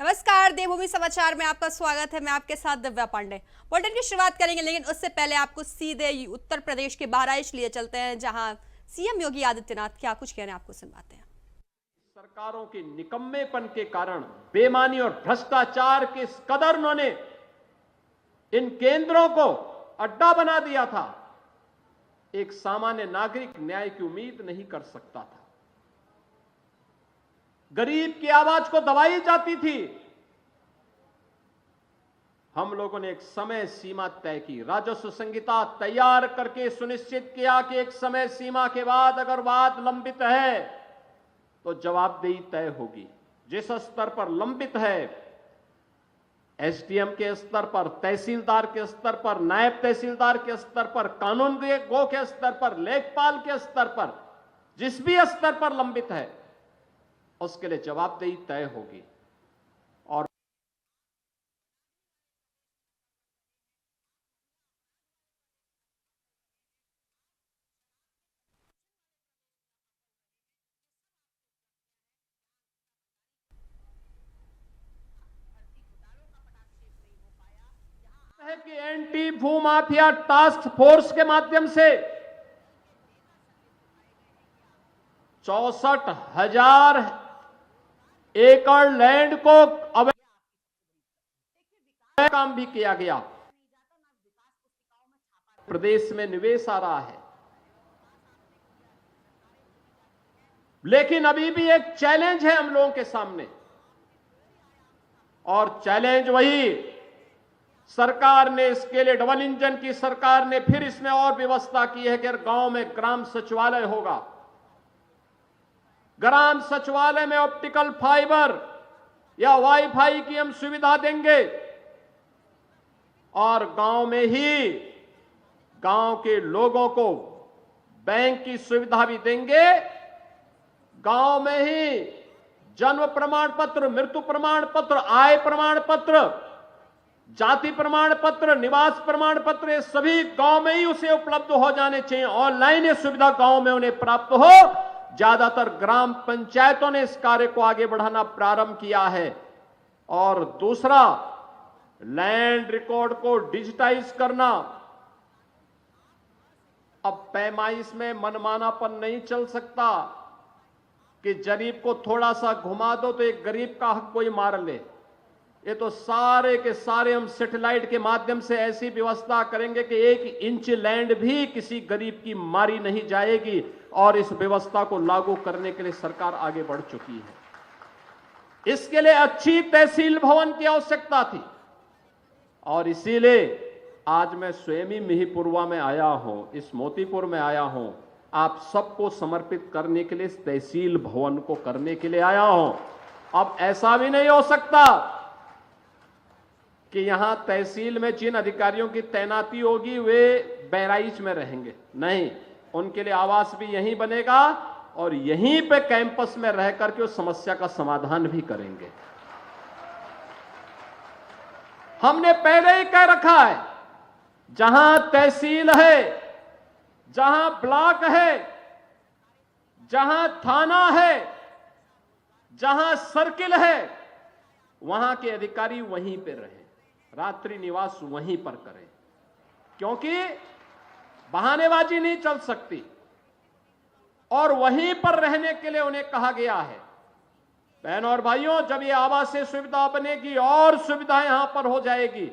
नमस्कार, देवभूमि समाचार में आपका स्वागत है। मैं आपके साथ दिव्या पांडे। बुलेटिन की शुरुआत करेंगे, लेकिन उससे पहले आपको सीधे उत्तर प्रदेश के बहराइच लिए चलते हैं, जहां सीएम योगी आदित्यनाथ क्या कुछ कह रहे हैं आपको सुनवाते हैं। सरकारों के निकम्मेपन के कारण, बेईमानी और भ्रष्टाचार के इस कदर उन्होंने इन केंद्रों को अड्डा बना दिया था, एक सामान्य नागरिक न्याय की उम्मीद नहीं कर सकता था। गरीब की आवाज को दबाई जाती थी। हम लोगों ने एक समय सीमा तय की, राजस्व संहिता तैयार करके सुनिश्चित किया कि एक समय सीमा के बाद अगर वाद लंबित है तो जवाबदेही तय होगी। जिस स्तर पर लंबित है, एसडीएम के स्तर पर, तहसीलदार के स्तर पर, नायब तहसीलदार के स्तर पर, कानून गो के स्तर पर, लेखपाल के स्तर पर, जिस भी स्तर पर लंबित है उसके लिए जवाबदेही तय होगी। और है कि एंटी भूमाफिया टास्क फोर्स के माध्यम से 64,000 एकड़ लैंड को अवैध काम भी किया गया। प्रदेश में निवेश आ रहा है, लेकिन अभी भी एक चैलेंज है हम लोगों के सामने, और चैलेंज वही, सरकार ने इसके लिए, डबल इंजन की सरकार ने फिर इसमें और व्यवस्था की है कि गांव में ग्राम सचिवालय होगा। ग्राम सचिवालय में ऑप्टिकल फाइबर या वाईफाई की हम सुविधा देंगे, और गांव में ही गांव के लोगों को बैंक की सुविधा भी देंगे। गांव में ही जन्म प्रमाण पत्र, मृत्यु प्रमाण पत्र, आय प्रमाण पत्र, जाति प्रमाण पत्र, निवास प्रमाण पत्र, ये सभी गांव में ही उसे उपलब्ध हो जाने चाहिए। ऑनलाइन ये सुविधा गांव में उन्हें प्राप्त हो। ज्यादातर ग्राम पंचायतों ने इस कार्य को आगे बढ़ाना प्रारंभ किया है। और दूसरा, लैंड रिकॉर्ड को डिजिटाइज करना। अब पैमाइश में मनमानापन नहीं चल सकता कि गरीब को थोड़ा सा घुमा दो तो एक गरीब का हक कोई मार ले। ये तो सारे के सारे हम सैटेलाइट के माध्यम से ऐसी व्यवस्था करेंगे कि 1 इंच लैंड भी किसी गरीब की मारी नहीं जाएगी, और इस व्यवस्था को लागू करने के लिए सरकार आगे बढ़ चुकी है। इसके लिए अच्छी तहसील भवन की आवश्यकता थी, और इसीलिए आज मैं स्वयं ही मिहीपुरवा में आया हूं, इस मोतीपुर में आया हूं, आप सबको समर्पित करने के लिए, इस तहसील भवन को करने के लिए आया हूं। अब ऐसा भी नहीं हो सकता कि यहां तहसील में जिन अधिकारियों की तैनाती होगी वे बहराइच में रहेंगे, नहीं, उनके लिए आवास भी यहीं बनेगा, और यहीं पे कैंपस में रह करके उस समस्या का समाधान भी करेंगे। हमने पहले ही कह रखा है, जहां तहसील है, जहां ब्लॉक है, जहां थाना है, जहां सर्किल है, वहां के अधिकारी वहीं पे रहें, रात्रि निवास वहीं पर करें, क्योंकि बहानेबाजी नहीं चल सकती। और वहीं पर रहने के लिए उन्हें कहा गया है। बहनों और भाइयों, जब ये आवासीय सुविधा बनेगी और सुविधा यहां पर हो जाएगी,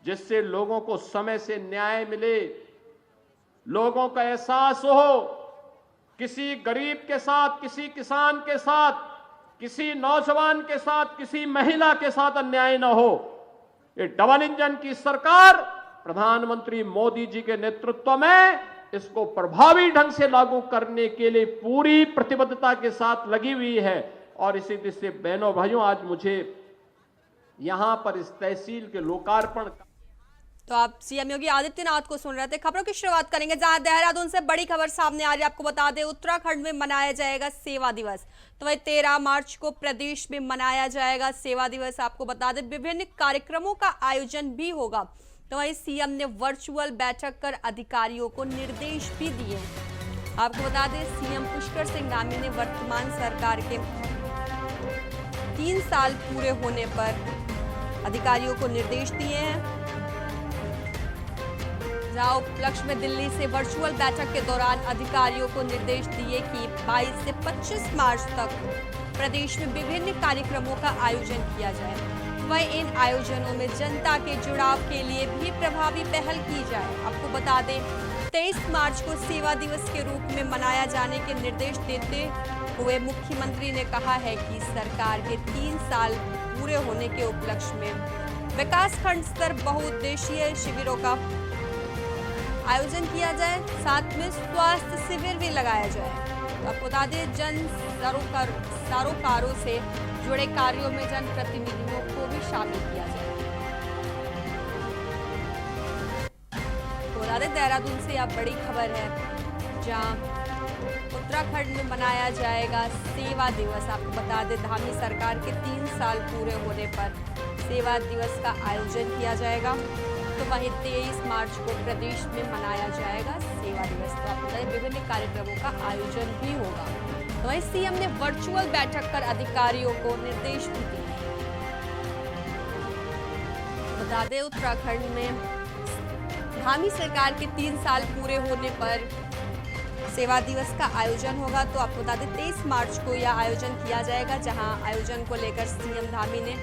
जिससे लोगों को समय से न्याय मिले, लोगों का एहसास हो, किसी गरीब के साथ, किसी किसान के साथ, किसी नौजवान के साथ, किसी महिला के साथ अन्याय न हो। ये डबल इंजन की सरकार प्रधानमंत्री मोदी जी के नेतृत्व में इसको प्रभावी ढंग से लागू करने के लिए पूरी प्रतिबद्धता के साथ लगी हुई है। और इसी तरह से बहनों भाइयों, आज मुझे यहां पर इस तहसील के लोकार्पण। तो आप सीएम योगी आदित्यनाथ को सुन रहे थे। खबरों की शुरुआत करेंगे, जहां देहरादून से बड़ी खबर सामने आ रही है। आपको बता दें, उत्तराखंड में मनाया जाएगा सेवा दिवस। तो वही 13 मार्च को प्रदेश में मनाया जाएगा सेवा दिवस। आपको बता दें, विभिन्न कार्यक्रमों का आयोजन भी होगा। तो वही सीएम ने वर्चुअल बैठक कर अधिकारियों को निर्देश भी दिए। आपको बता दें, सीएम पुष्कर सिंह धामी ने वर्तमान सरकार के 3 साल पूरे होने पर अधिकारियों को निर्देश दिए हैं। जहां उपलक्ष्य में दिल्ली से वर्चुअल बैठक के दौरान अधिकारियों को निर्देश दिए कि 22 से 25 मार्च तक प्रदेश में विभिन्न कार्यक्रमों का आयोजन किया जाए। वहीं इन आयोजनों में जनता के जुड़ाव के लिए भी प्रभावी पहल की जाए। आपको बता दें 23 मार्च को सेवा दिवस के रूप में मनाया जाने के निर्देश देते हुए मुख्यमंत्री ने कहा है कि सरकार के 3 साल पूरे होने के उपलक्ष्य में विकासखंड स्तर बहुउद्देशीय शिविरों का आयोजन किया जाए, साथ में स्वास्थ्य शिविर भी लगाया जाए। तो आपको बता दें जन सरोकारों से जुड़े कार्यों में जनप्रतिनिधियों को भी शामिल किया जाए। तो बता दें देहरादून से अब बड़ी खबर है, जहां उत्तराखंड में मनाया जाएगा सेवा दिवस। आपको बता दें धामी सरकार के 3 साल पूरे होने पर सेवा दिवस का आयोजन किया जाएगा। तो वहीं 23 मार्च को प्रदेश में मनाया जाएगा सेवा दिवस। तो आपको बताएं विभिन्न कार्यक्रमों का आयोजन भी होगा। तो वहीं सीएम ने वर्चुअल बैठक कर अधिकारियों को निर्देश भी दिए। बता दें उत्तराखंड में धामी सरकार के 3 साल पूरे होने पर सेवा दिवस का आयोजन होगा। तो आपको बता दें 23 मार्च को यह आयोजन किया जाएगा, जहां आयोजन को लेकर सीएम धामी ने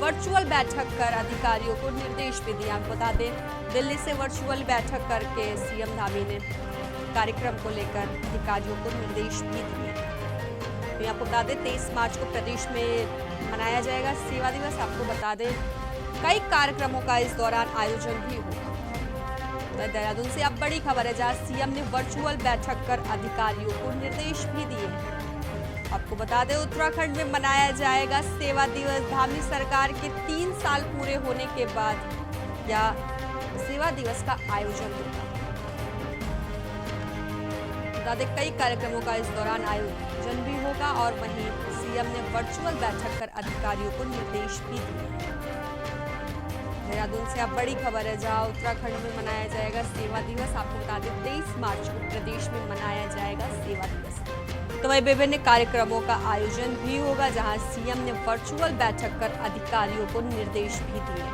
वर्चुअल बैठक कर अधिकारियों को निर्देश भी दिया। आपको बता दें दिल्ली से वर्चुअल बैठक करके सीएम धामी ने कार्यक्रम को लेकर अधिकारियों को निर्देश भी दिए। तो आपको बता दें 23 मार्च को प्रदेश में मनाया जाएगा सेवा दिवस। आपको बता दें कई कार्यक्रमों का इस दौरान आयोजन भी होगा। तो देहरादून से अब बड़ी खबर है, जहां सीएम ने वर्चुअल बैठक कर अधिकारियों को निर्देश भी दिए। आपको बता दें उत्तराखंड में मनाया जाएगा सेवा दिवस। धामी सरकार के 3 साल पूरे होने के बाद या सेवा दिवस का आयोजन होगा। बता दें कई कार्यक्रमों का इस दौरान आयोजन भी होगा और वहीं सीएम ने वर्चुअल बैठक कर अधिकारियों को निर्देश भी दिए। देहरादून से अब बड़ी खबर है, जहां उत्तराखंड में मनाया जाएगा सेवा दिवस। आपको बता दें 23 मार्च को प्रदेश में मनाया जाएगा सेवा दिवस। तो वहीं विभिन्न कार्यक्रमों का आयोजन भी होगा, जहां सीएम ने वर्चुअल बैठक कर अधिकारियों को निर्देश भी दिए।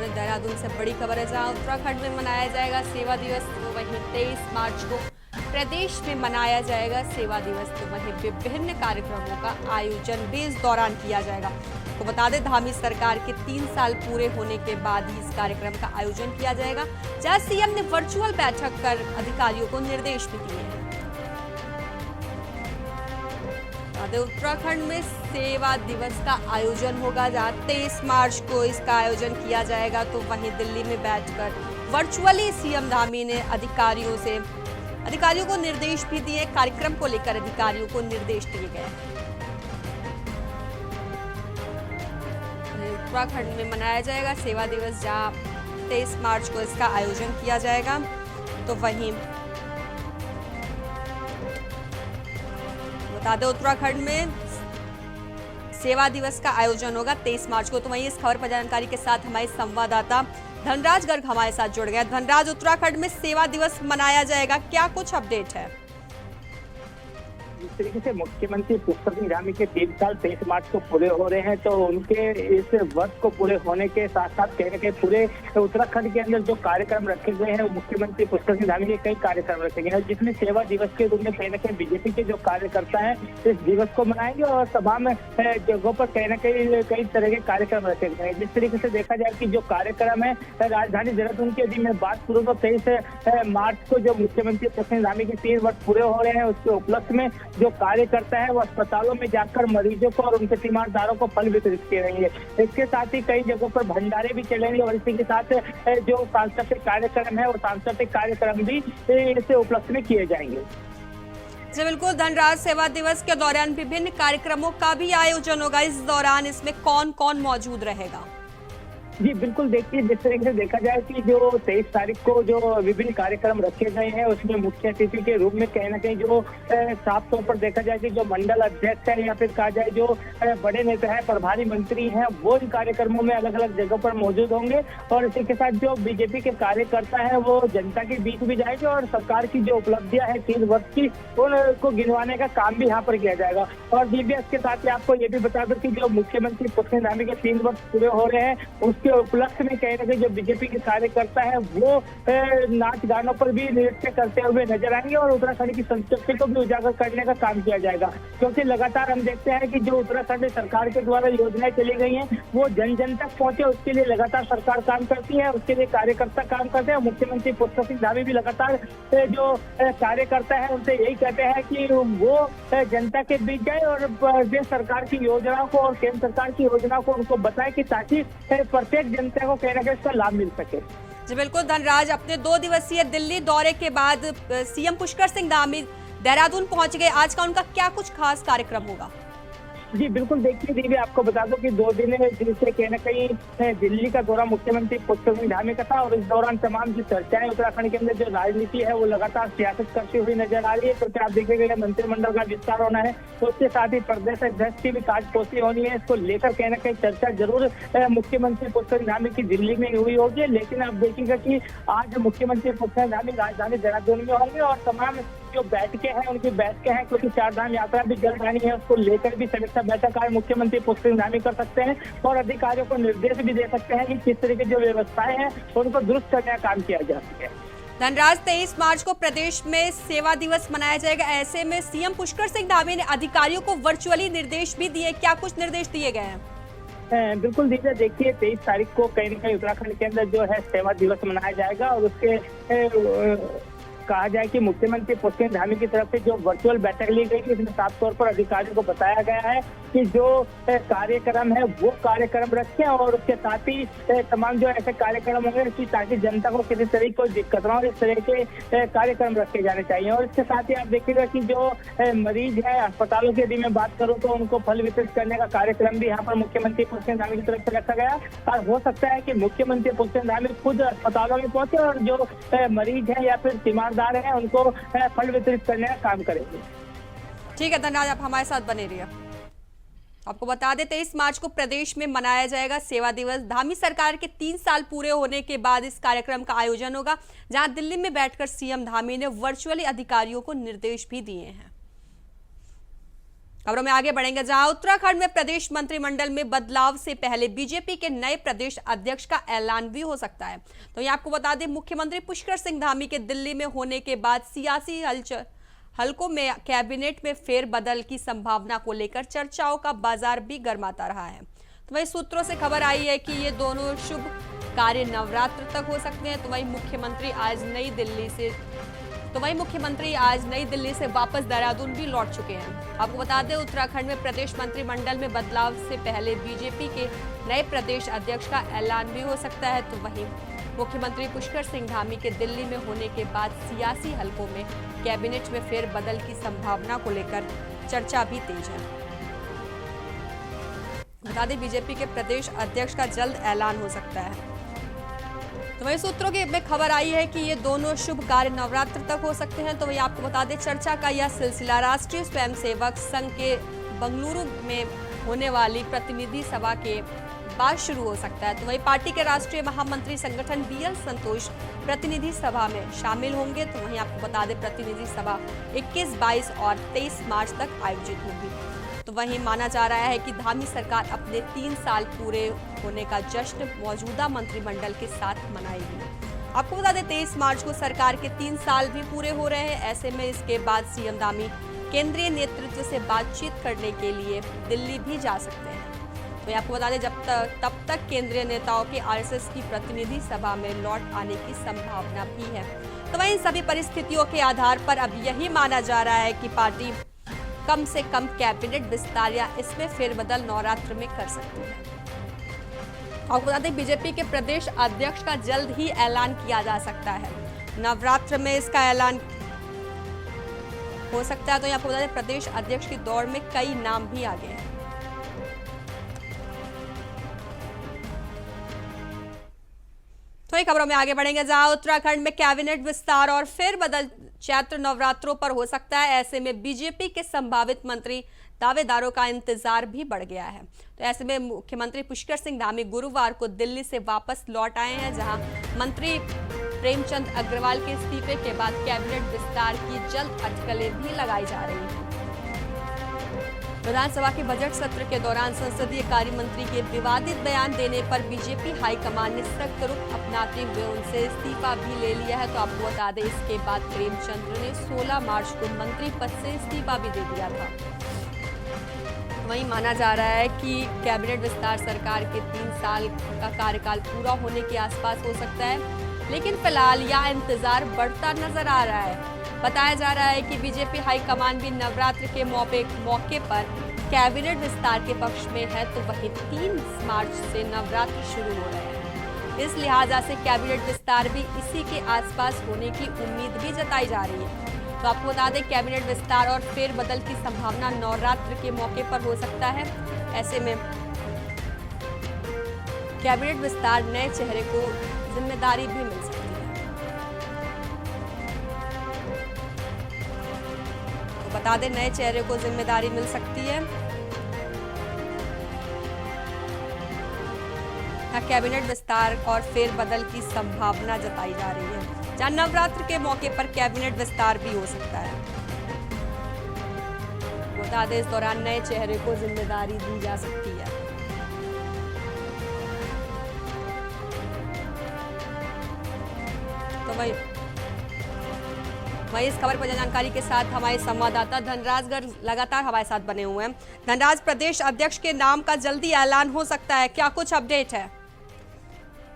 देहरादून से बड़ी खबर है, जहां उत्तराखंड में मनाया जाएगा सेवा दिवस। तो वहीं 23 मार्च को प्रदेश में मनाया जाएगा सेवा दिवस। तो वहीं विभिन्न कार्यक्रमों का आयोजन भी इस दौरान किया जाएगा। तो बता दें धामी सरकार के 3 साल पूरे होने के बाद ही इस कार्यक्रम का आयोजन किया जाएगा, जहां सीएम ने वर्चुअल बैठक कर अधिकारियों को निर्देश भी दिए हैं। उत्तराखंड में सेवा दिवस का आयोजन होगा, जहां 23 मार्च को इसका आयोजन किया जाएगा। तो वहीं दिल्ली में बैठकर वर्चुअली सीएम धामी ने अधिकारियों को निर्देश भी दिए। कार्यक्रम को लेकर अधिकारियों को निर्देश दिए गए। उत्तराखंड में मनाया जाएगा सेवा दिवस, जहां 23 मार्च को इसका आयोजन किया जाएगा। तो वहीं बता दें उत्तराखंड में सेवा दिवस का आयोजन होगा 23 मार्च को। तो वहीं इस खबर पर जानकारी के साथ हमारे संवाददाता धनराज गर्ग हमारे साथ जुड़ गया। धनराज, उत्तराखंड में सेवा दिवस मनाया जाएगा, क्या कुछ अपडेट है? जिस तरीके से मुख्यमंत्री पुष्कर सिंह धामी के 3 साल 23 मार्च को पूरे हो रहे हैं, तो उनके इस वर्ष को पूरे होने के साथ साथ कहीं ना कहीं पूरे उत्तराखंड के अंदर जो कार्यक्रम रखे गए हैं, मुख्यमंत्री पुष्कर सिंह धामी के कई कार्यक्रम रखे गए हैं, जिसमें सेवा दिवस के रूप में कहीं ना कहीं बीजेपी के जो कार्यकर्ता हैं इस दिवस को मनाएंगे और तमाम जगहों पर कहीं ना कहीं कई तरह के कार्यक्रम रखे गए हैं। जिस तरीके से देखा जाए कि जो कार्यक्रम है राजधानी देहरादून के यदि मैं बात करूँ तो 23 मार्च को जो मुख्यमंत्री पुष्कर सिंह धामी के 3 वर्ष पूरे हो रहे हैं, उसके उपलक्ष्य में जो कार्यकर्ता है वो अस्पतालों में जाकर मरीजों को और उनके तीमारदारों को फल वितरित करेंगे। इसके साथ ही कई जगहों पर भंडारे भी चलेंगे और इसी के साथ जो सांस्कृतिक कार्यक्रम है वो सांस्कृतिक कार्यक्रम भी इस उपलक्ष्य में किए जाएंगे। जी बिल्कुल धनराज, सेवा दिवस के दौरान विभिन्न कार्यक्रमों का भी आयोजन होगा। इस दौरान इसमें कौन कौन मौजूद रहेगा? जी बिल्कुल, देखिए जिस तरीके से देखा जाए कि जो 23 तारीख को जो विभिन्न कार्यक्रम रखे गए हैं उसमें मुख्य अतिथि के रूप में कहीं ना कहीं जो साफ तौर पर देखा जाए कि जो मंडल अध्यक्ष है या फिर कहा जाए जो बड़े नेता है, प्रभारी मंत्री हैं, वो इन कार्यक्रमों में अलग अलग जगहों पर मौजूद होंगे और इसी के साथ जो बीजेपी के कार्यकर्ता है वो जनता के बीच भी जाएंगे और सरकार की जो उपलब्धियां है 3 वर्ष की उनको गिनवाने का काम भी यहाँ पर किया जाएगा। और जीबीएस के साथ ही आपको ये भी बता दूं कि जो मुख्यमंत्री पुष्कर धामी के 3 वर्ष पूरे हो रहे हैं उसके उपलक्ष्य में कहीं ना कहीं जो बीजेपी के कार्यकर्ता है वो नाच गानों पर भी नृत्य करते हुए नजर आएंगे और उत्तराखंड की संस्कृति को भी उजागर करने का काम किया जाएगा, क्योंकि लगातार हम देखते हैं कि जो उत्तराखंड सरकार के द्वारा योजनाएं चली गई हैं वो जन जन तक पहुंचे, उसके लिए लगातार सरकार काम करती है, उसके लिए कार्यकर्ता काम करते हैं। मुख्यमंत्री पुष्कर सिंह धामी भी लगातार जो कार्यकर्ता है उनसे यही कहते हैं कि वो जनता के बीच जाए और प्रदेश सरकार की योजनाओं को और केंद्र सरकार की योजनाओं को उनको बताए कि ताकि प्रत्येक जनता को कहीं ना कहीं इसका लाभ मिल सके। जी बिल्कुल धनराज, अपने 2 दिवसीय दिल्ली दौरे के बाद सीएम पुष्कर सिंह धामी देहरादून पहुंच गए। आज का उनका क्या कुछ खास कार्यक्रम होगा? जी बिल्कुल, देखिए दीदी आपको बता दूं कि 2 दिन जिनसे कहीं ना कहीं दिल्ली का दौरा मुख्यमंत्री पुष्कर सिंह धामी का था और इस दौरान तमाम जो चर्चाएं उत्तराखंड के अंदर जो राजनीति है वो लगातार सियासत करती हुई नजर आ रही है, क्योंकि आप देखेंगे मंत्रिमंडल का विस्तार होना है, उसके साथ ही प्रदेश अध्यक्ष की भी कार्यपोषी होनी है। इसको लेकर कहीं ना कहीं चर्चा जरूर मुख्यमंत्री पुष्कर सिंह धामी की दिल्ली में हुई होगी, लेकिन आप देखेंगे कि आज मुख्यमंत्री पुष्कर सिंह धामी राजधानी देहरादून में होंगे और तमाम जो बैठकें हैं उनकी बैठकें हैं, क्योंकि 4 धाम यात्रा भी जल्द आनी है, उसको लेकर भी समीक्षा बैठक आज मुख्यमंत्री पुष्कर सिंह धामी कर सकते हैं और अधिकारियों को निर्देश भी दे सकते हैं कि किस तरह की जो व्यवस्थाएं हैं उनको दुरुस्त करने का काम किया जा सके। धनराज, 23 मार्च को प्रदेश में सेवा दिवस मनाया जाएगा। ऐसे में सीएम पुष्कर सिंह धामी ने अधिकारियों को वर्चुअली निर्देश भी दिए, क्या कुछ निर्देश दिए गए हैं? बिल्कुल दीजिए, देखिए 23 तारीख को कहीं ना कहीं उत्तराखंड के अंदर जो है सेवा दिवस मनाया जाएगा और उसके कहा जाए कि मुख्यमंत्री पुष्कर सिंह धामी की तरफ से जो वर्चुअल बैठक ली गई थी उसमें साफ तौर पर अधिकारियों को बताया गया है कि जो कार्यक्रम है वो कार्यक्रम रखें और उसके साथ ही तमाम जो ऐसे कार्यक्रम होंगे कि ताकि जनता को किसी तरह की कोई दिक्कत ना हो, इस तरह के कार्यक्रम रखे जाने चाहिए। और इसके साथ ही आप देखिएगा कि जो मरीज है अस्पतालों की यदि मैं बात करूं तो उनको फल वितरित करने का कार्यक्रम भी यहाँ पर मुख्यमंत्री पुष्कर सिंह धामी की तरफ से रखा गया और हो सकता है कि मुख्यमंत्री पुष्कर सिंह धामी खुद अस्पतालों में पहुंचे और जो मरीज है या फिर तीमारदार है उनको फल वितरित करने का काम करेंगे। ठीक है धनराज, आप हमारे साथ बने रहिए। आपको बता दें 23 मार्च को प्रदेश में मनाया जाएगा सेवा दिवस। धामी सरकार के 3 साल पूरे होने के बाद इस कार्यक्रम का आयोजन होगा, जहां दिल्ली में बैठकर सीएम धामी ने वर्चुअली अधिकारियों को निर्देश भी दिए हैं। खबरों में आगे बढ़ेंगे, जहां उत्तराखंड में प्रदेश मंत्रिमंडल में बदलाव से पहले बीजेपी के नए प्रदेश अध्यक्ष का ऐलान भी हो सकता है। तो ये आपको बता दें, मुख्यमंत्री पुष्कर सिंह धामी के दिल्ली में होने के बाद सियासी हलकों में कैबिनेट में फेरबदल की संभावना को लेकर चर्चाओं का बाजार भी गर्माता रहा है। तो वही सूत्रों से खबर आई है कि ये दोनों शुभ कार्य नवरात्र तक हो सकते हैं। तो वही मुख्यमंत्री आज नई दिल्ली से वापस देहरादून भी लौट चुके हैं। आपको बता दें, उत्तराखंड में प्रदेश मंत्रिमंडल में बदलाव से पहले बीजेपी के नए प्रदेश अध्यक्ष का ऐलान भी हो सकता है। तो वहीं मुख्यमंत्री पुष्कर सिंह धामी के दिल्ली में होने के बाद सियासी हलकों में कैबिनेट में फेरबदल की संभावना को लेकर चर्चा भी तेज है। बता दें, बीजेपी के प्रदेश अध्यक्ष का जल्द ऐलान हो सकता है। तो वही सूत्रों की में खबर आई है कि ये दोनों शुभ कार्य नवरात्र तक हो सकते हैं। तो वही आपको बता दें, चर्चा का यह सिलसिला राष्ट्रीय स्वयंसेवक संघ के बंगलुरु में होने वाली प्रतिनिधि सभा के बाद शुरू हो सकता है। तो वही पार्टी के राष्ट्रीय महामंत्री संगठन BL संतोष प्रतिनिधि सभा में शामिल होंगे। तो वहीं आपको बता दें, प्रतिनिधि सभा 21, 22 और 23 मार्च तक आयोजित होगी। तो वहीं माना जा रहा है कि धामी सरकार अपने 3 साल पूरे होने का जश्न मौजूदा मंत्रिमंडल के साथ मनाएगी। आपको बता दें, 23 मार्च को सरकार के 3 साल भी पूरे हो रहे हैं। ऐसे में इसके बाद सीएम धामी केंद्रीय नेतृत्व से बातचीत करने के लिए दिल्ली भी जा सकते हैं। तो आपको बता दें, तब तक केंद्रीय नेताओं के RSS की प्रतिनिधि सभा में लौट आने की संभावना भी है। तो वहीं सभी परिस्थितियों के आधार पर अब यही माना जा रहा है कि पार्टी कम से कम कैबिनेट विस्तार या इसमें फेरबदल नवरात्र में कर सकती है। आपको बता दें, बीजेपी के प्रदेश अध्यक्ष का जल्द ही ऐलान किया जा सकता है। नवरात्र में इसका ऐलान हो सकता है। तो आपको बता दें, प्रदेश अध्यक्ष की दौड़ में कई नाम भी आगे हैं। तो ये खबरों में आगे बढ़ेंगे, जहां उत्तराखंड में कैबिनेट विस्तार और फिर बदल चैत्र नवरात्रों पर हो सकता है। ऐसे में बीजेपी के संभावित मंत्री दावेदारों का इंतजार भी बढ़ गया है। तो ऐसे में मुख्यमंत्री पुष्कर सिंह धामी गुरुवार को दिल्ली से वापस लौट आए हैं, जहां मंत्री प्रेमचंद अग्रवाल के इस्तीफे के बाद कैबिनेट विस्तार की जल्द अटकलें भी लगाई जा रही हैं। विधानसभा के बजट सत्र के दौरान संसदीय कार्य मंत्री के विवादित बयान देने पर बीजेपी हाईकमान ने सख्त रुख अपनाते हुए उनसे इस्तीफा भी ले लिया है। तो आपको बता दें, इसके बाद प्रेमचंद्र ने 16 मार्च को मंत्री पद से इस्तीफा भी दे दिया था। वहीं माना जा रहा है कि कैबिनेट विस्तार सरकार के 3 साल का कार्यकाल पूरा होने के आसपास हो सकता है, लेकिन फिलहाल यह इंतजार बढ़ता नजर आ रहा है। बताया जा रहा है कि बीजेपी हाईकमान भी नवरात्र के मौके पर कैबिनेट विस्तार के पक्ष में है, तो वहीं 3 मार्च से नवरात्र शुरू हो रहे हैं। इस लिहाजा से कैबिनेट विस्तार भी इसी के आसपास होने की उम्मीद भी जताई जा रही है। तो आपको बता दें, कैबिनेट विस्तार और फेरबदल की संभावना नवरात्र के मौके पर हो सकता है। ऐसे में कैबिनेट विस्तार नए चेहरे को जिम्मेदारी भी मिल सकती है। तो बता दें, नए चेहरे को जिम्मेदारी मिल सकती है। कैबिनेट विस्तार और फेरबदल की संभावना जताई जा रही है, जहां नवरात्र के मौके पर कैबिनेट विस्तार भी हो सकता है। बता दें, इस दौरान नए चेहरे को जिम्मेदारी दी जा सकती है। तो वही इस खबर पर जानकारी के साथ हमारे संवाददाता धनराज गर्ग लगातार हमारे साथ बने हुए हैं। धनराज, प्रदेश अध्यक्ष के नाम का जल्दी ऐलान हो सकता है, क्या कुछ अपडेट है?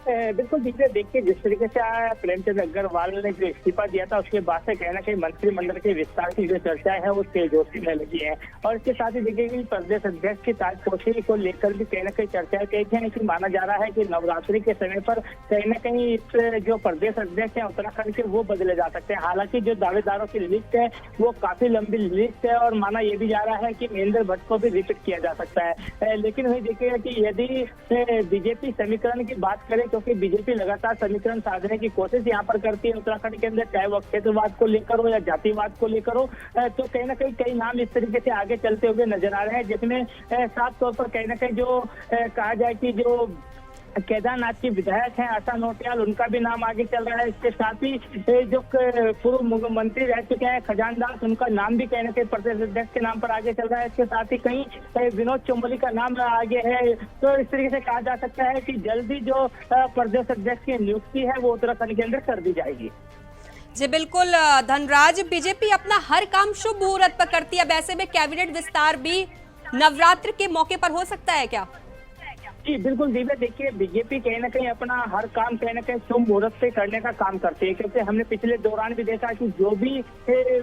बिल्कुल देखिए जिस तरीके से प्रेमचंद अग्रवाल ने जो इस्तीफा दिया था, उसके बाद से कहना कहीं मंत्रिमंडल के विस्तार की जो चर्चा है वो तेजोशी में लगी है। और इसके साथ ही देखिए कि प्रदेश अध्यक्ष की ताजपोशी को लेकर भी कहीं ना कहीं चर्चाएं कही थी कि माना जा रहा है कि नवरात्रि के समय पर कहीं ना कहीं इस जो प्रदेश अध्यक्ष है उत्तराखंड के वो बदले जा सकते हैं। हालांकि जो दावेदारों की लिस्ट है वो काफी लंबी लिस्ट है और माना ये भी जा रहा है कि महेंद्र भट्ट को भी रिपीट किया जा सकता है। लेकिन वही देखिएगा कि यदि बीजेपी समीकरण की बात करें, क्योंकि बीजेपी लगातार समीकरण साधने की कोशिश यहाँ पर करती है उत्तराखंड के अंदर, चाहे वो क्षेत्रवाद को लेकर हो या जातिवाद को लेकर हो, तो कहीं ना कहीं कई नाम इस तरीके से आगे चलते हुए नजर आ रहे हैं, जिसमें साफ तौर पर कहीं ना कहीं जो कहा जाए कि जो केदारनाथ की विधायक हैं आशा नोटियाल, उनका भी नाम आगे चल रहा है। इसके साथ ही जो पूर्व मंत्री रह चुके हैं खजानदास, उनका नाम भी कहीं ना कहीं प्रदेश अध्यक्ष के नाम पर आगे चल रहा है। इसके साथ ही कहीं विनोद चौमोली का नाम आगे है। तो इस तरीके से कहा जा सकता है कि जल्दी जो प्रदेश अध्यक्ष की नियुक्ति है वो उत्तराखंड के अंदर कर दी जाएगी। जी बिल्कुल धनराज, बीजेपी अपना हर काम शुभ मुहूर्त पर करती है, वैसे में कैबिनेट विस्तार भी नवरात्र के मौके पर हो सकता है क्या? जी बिल्कुल दिव्या, देखिए बीजेपी कहीं ना कहीं अपना हर काम कहीं ना कहीं शुभ मुहूर्त से करने का काम करती है, क्योंकि हमने पिछले दौरान भी देखा कि जो भी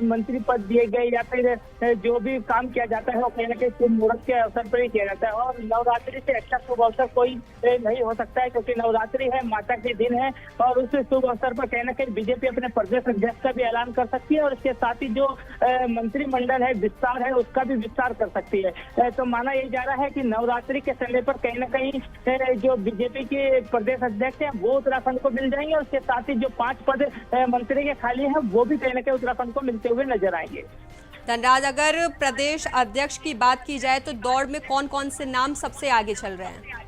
मंत्री पद दिए गए या फिर जो भी काम किया जाता है वो कहीं ना कहीं शुभ मुहूर्त के अवसर पर ही किया जाता है। और नवरात्रि से अच्छा शुभ अवसर कोई नहीं हो सकता है, क्योंकि नवरात्रि है, माता के दिन है और उस शुभ अवसर पर कहीं ना कहीं बीजेपी अपने प्रदेश अध्यक्ष का भी ऐलान कर सकती है और इसके साथ ही जो मंत्रिमंडल है विस्तार है उसका भी विस्तार कर सकती है। तो माना यह जा रहा है कि नवरात्रि के समय पर कहीं ना कहीं जो बीजेपी के प्रदेश अध्यक्ष हैं वो उत्तराखंड को मिल जाएंगे और उसके साथ ही जो 5 पद मंत्री के खाली हैं वो भी कहीं ना कहीं उत्तराखंड को मिलते हुए नजर आएंगे। धनराज, अगर प्रदेश अध्यक्ष की बात की जाए तो दौड़ में कौन कौन से नाम सबसे आगे चल रहे हैं?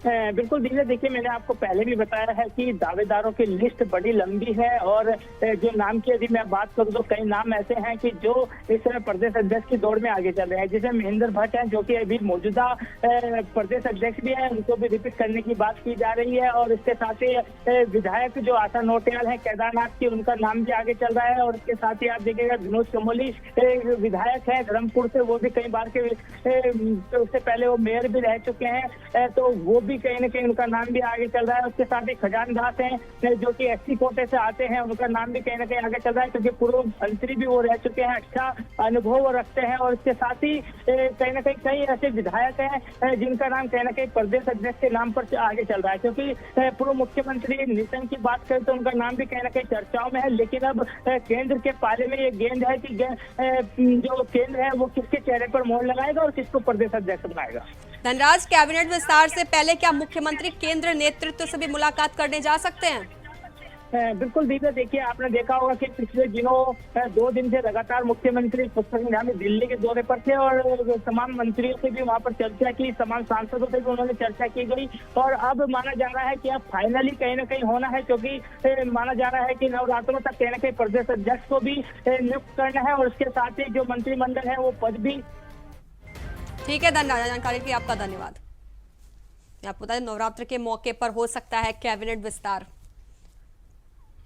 बिल्कुल देखिए मैंने आपको पहले भी बताया है कि दावेदारों की लिस्ट बड़ी लंबी है और जो नाम की यदि मैं बात करूं तो कई नाम ऐसे हैं कि जो इस समय प्रदेश अध्यक्ष की दौड़ में आगे चल रहे हैं, जिसमें महेंद्र भट्ट हैं जो कि अभी मौजूदा प्रदेश अध्यक्ष भी हैं, उनको भी रिपीट करने की बात की जा रही है। और इसके साथ ही विधायक जो आशा नोटियाल है केदारनाथ की, उनका नाम भी आगे चल रहा है। और इसके साथ ही आप देखिएगा विनोद चमोली विधायक है धर्मपुर से, वो भी कई बार के उससे पहले वो मेयर भी रह चुके हैं, तो वो भी कहीं ना कहीं उनका नाम भी आगे चल रहा है। उसके साथ ही खजानदास हैं जो कि एससी कोटे से आते हैं, उनका नाम भी कहीं ना कहीं आगे चल रहा है, क्योंकि पूर्व मंत्री भी वो रह चुके हैं, अच्छा अनुभव रखते हैं। और इसके साथ ही कहीं ना कहीं कई ऐसे विधायक हैं जिनका नाम कहीं ना कहीं प्रदेश अध्यक्ष के नाम पर आगे चल रहा है, क्योंकि पूर्व मुख्यमंत्री नितिन की बात करें तो उनका नाम भी कहीं ना कहीं चर्चाओं में है। लेकिन अब केंद्र के पाले में ये गेंद है कि जो केंद्र है वो किसके चेहरे पर मोहर लगाएगा और किसको प्रदेश अध्यक्ष बनाएगा। धनराज, कैबिनेट विस्तार से पहले क्या मुख्यमंत्री केंद्र नेतृत्व से भी मुलाकात करने जा सकते हैं? बिल्कुल दीदी, देखिए आपने देखा होगा कि पिछले दिनों 2 दिन से लगातार मुख्यमंत्री पुष्कर सिंह धामी दिल्ली के दौरे पर थे और तमाम मंत्रियों से भी वहां पर चर्चा की, तमाम सांसदों से भी उन्होंने चर्चा की गई और अब माना जा रहा है कि अब फाइनली कहीं ना कहीं होना है, क्योंकि माना जा रहा है कि नवरात्रों तक कहीं ना कहीं प्रदेश अध्यक्ष को भी नियुक्त करना है और उसके साथ ही जो मंत्रिमंडल है वो पद भी। ठीक है धनराज, जानकारी के लिए आपका धन्यवाद। आपको बता दें, नवरात्र के मौके पर हो सकता है कैबिनेट विस्तार,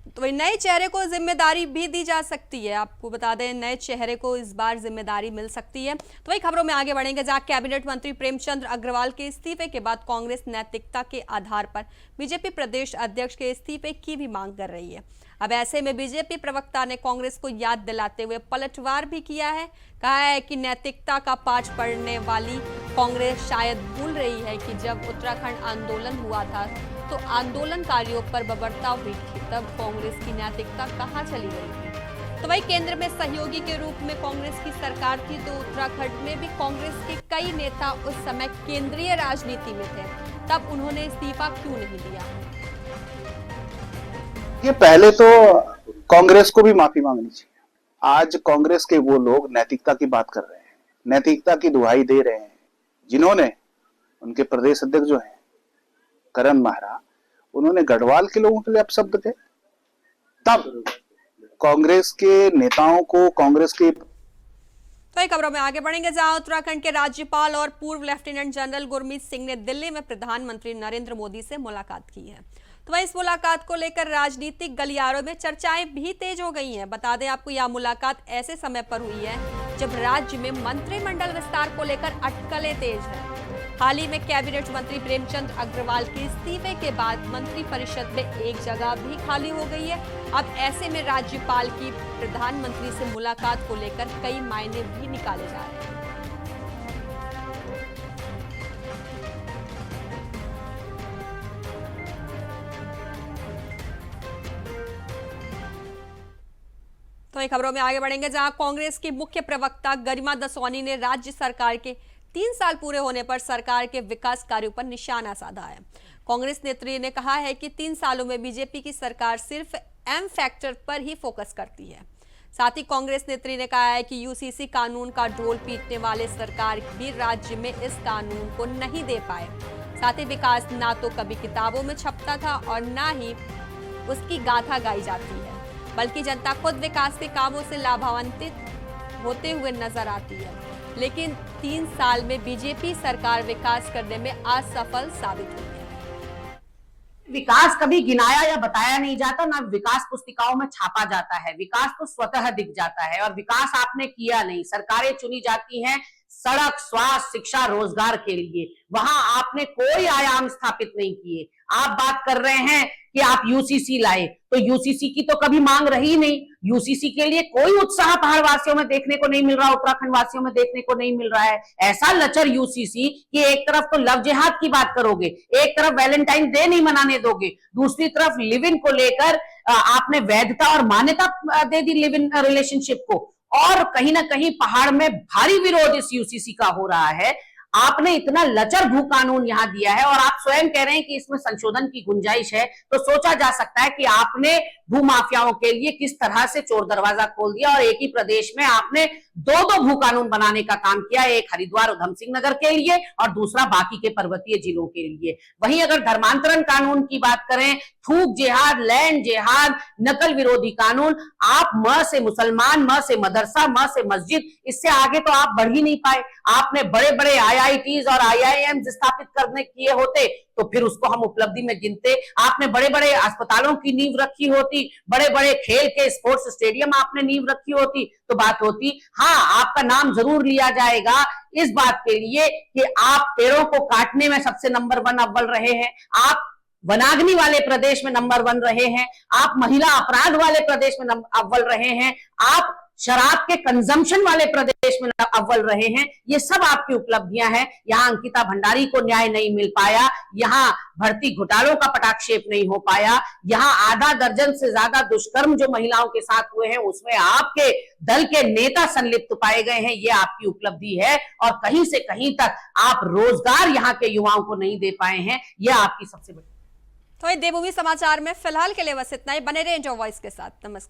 तो वही नए चेहरे को जिम्मेदारी भी दी जा सकती है। आपको बता दें, नए चेहरे को इस बार जिम्मेदारी मिल सकती है। तो वही खबरों में आगे बढ़ेंगे, जहां कैबिनेट मंत्री प्रेमचंद अग्रवाल के इस्तीफे के बाद कांग्रेस नैतिकता के आधार पर बीजेपी प्रदेश अध्यक्ष के इस्तीफे की भी मांग कर रही है। अब ऐसे में बीजेपी प्रवक्ता ने कांग्रेस को याद दिलाते हुए पलटवार भी किया है। कहा है कि नैतिकता का पाठ पढ़ने वाली कांग्रेस शायद भूल रही है कि जब उत्तराखंड आंदोलन हुआ था तो आंदोलनकारियों पर बर्बरता हुई थी, तब कांग्रेस की नैतिकता कहां चली गई थी। तो वही केंद्र में सहयोगी के रूप में कांग्रेस की सरकार थी, तो उत्तराखंड में भी कांग्रेस के कई नेता उस समय केंद्रीय राजनीति में थे, तब उन्होंने इस्तीफा क्यों नहीं दिया? ये पहले तो कांग्रेस को भी माफी मांगनी चाहिए। आज कांग्रेस के वो लोग नैतिकता की बात कर रहे हैं, नैतिकता की दुहाई दे रहे हैं, जिन्होंने उनके प्रदेश अध्यक्ष जो हैं करण माहरा, उन्होंने गढ़वाल के लोगों के लिए अपशब्द थे। तब कांग्रेस के नेताओं को, कांग्रेस के कई खबरों में आगे बढ़ेंगे, जहां उत्तराखंड के राज्यपाल और पूर्व लेफ्टिनेंट जनरल गुरमीत सिंह ने दिल्ली में प्रधानमंत्री नरेंद्र मोदी से मुलाकात की है। तो वह इस मुलाकात को लेकर राजनीतिक गलियारों में चर्चाएं भी तेज हो गई हैं। बता दें आपको, यह मुलाकात ऐसे समय पर हुई है जब राज्य में मंत्रिमंडल विस्तार को लेकर अटकलें तेज हैं। हाल ही में कैबिनेट मंत्री प्रेमचंद अग्रवाल के इस्तीफे के बाद मंत्रिपरिषद में एक जगह भी खाली हो गई है। अब ऐसे में राज्यपाल की प्रधानमंत्री से मुलाकात को लेकर कई मायने भी निकाले जा रहे हैं। तो ये खबरों में आगे बढ़ेंगे, जहां कांग्रेस की मुख्य प्रवक्ता गरिमा दसौनी ने राज्य सरकार के 3 साल पूरे होने पर सरकार के विकास कार्यों पर निशाना साधा है। कांग्रेस नेत्री ने कहा है कि 3 सालों में बीजेपी की सरकार सिर्फ एम फैक्टर पर ही फोकस करती है। साथ ही कांग्रेस नेत्री ने कहा है कि यूसीसी कानून का ढोल पीटने वाले सरकार भी राज्य में इस कानून को नहीं दे पाए। साथ ही विकास ना तो कभी किताबों में छपता था और ना ही उसकी गाथा गाई जाती है, बल्कि जनता खुद विकास के कामों से लाभान्वित होते हुए नजर आती है। लेकिन 3 साल में बीजेपी सरकार विकास करने में असफल साबित हुई है। विकास कभी गिनाया या बताया नहीं जाता, ना विकास पुस्तिकाओं में छापा जाता है। विकास तो स्वतः दिख जाता है और विकास आपने किया नहीं। सरकारें चुनी जाती हैं सड़क, स्वास्थ्य, शिक्षा, रोजगार के लिए, वहां आपने कोई आयाम स्थापित नहीं किए। आप बात कर रहे हैं कि आप यूसीसी लाए, तो यूसीसी की तो कभी मांग रही नहीं। यूसीसी के लिए कोई उत्साह पहाड़ वासियों में देखने को नहीं मिल रहा, उत्तराखंड वासियों में देखने को नहीं मिल रहा है। ऐसा लचर यूसीसी कि एक तरफ तो लव जिहाद की बात करोगे, एक तरफ वैलेंटाइन डे नहीं मनाने दोगे, दूसरी तरफ लिव इन को लेकर आपने वैधता और मान्यता दे दी लिव इन रिलेशनशिप को, और कहीं ना कहीं पहाड़ में भारी विरोध इस यूसीसी का हो रहा है। आपने इतना लचर भू कानून यहां दिया है और आप स्वयं कह रहे हैं कि इसमें संशोधन की गुंजाइश है, तो सोचा जा सकता है कि आपने भू माफियाओं के लिए किस तरह से चोर दरवाजा खोल दिया और एक ही प्रदेश में आपने 2 भू कानून बनाने का काम किया, एक हरिद्वार उधम सिंह नगर के लिए और दूसरा बाकी के पर्वतीय जिलों के लिए। वहीं अगर धर्मांतरण कानून की बात करें, थूक जिहाद, लैंड जिहाद, नकल विरोधी कानून, आप म से मुसलमान, म से मदरसा, म से मस्जिद, इससे आगे तो आप बढ़ ही नहीं पाए। आपने बड़े बड़े आईआईटीज और आईआईएम स्थापित करने किए होते तो फिर उसको हम उपलब्धि में गिनते। आपने बड़े बड़े अस्पतालों की नींव रखी होती, बड़े बड़े खेल के स्पोर्ट्स स्टेडियम आपने नींव रखी होती तो बात होती। हाँ, आपका नाम जरूर लिया जाएगा इस बात के लिए कि आप पेड़ों को काटने में सबसे नंबर 1 अव्वल रहे हैं। आप वनाग्नि वाले प्रदेश में नंबर 1 रहे हैं, आप महिला अपराध वाले प्रदेश में अव्वल रहे हैं, आप शराब के कंजम्पशन वाले प्रदेश में अव्वल रहे हैं। ये सब आपकी उपलब्धियां हैं। यहां अंकिता भंडारी को न्याय नहीं मिल पाया, यहां भर्ती घोटालों का पटाक्षेप नहीं हो पाया, यहां आधा दर्जन से ज्यादा दुष्कर्म जो महिलाओं के साथ हुए हैं उसमें आपके दल के नेता संलिप्त पाए गए हैं। ये आपकी उपलब्धि है और कहीं से कहीं तक आप रोजगार यहां के युवाओं को नहीं दे पाए हैं। यह आपकी सबसे बड़ी। तो ये देवभूमि समाचार में फिलहाल के लिए बस इतना ही। बने रहें जो वॉइस के साथ। नमस्कार।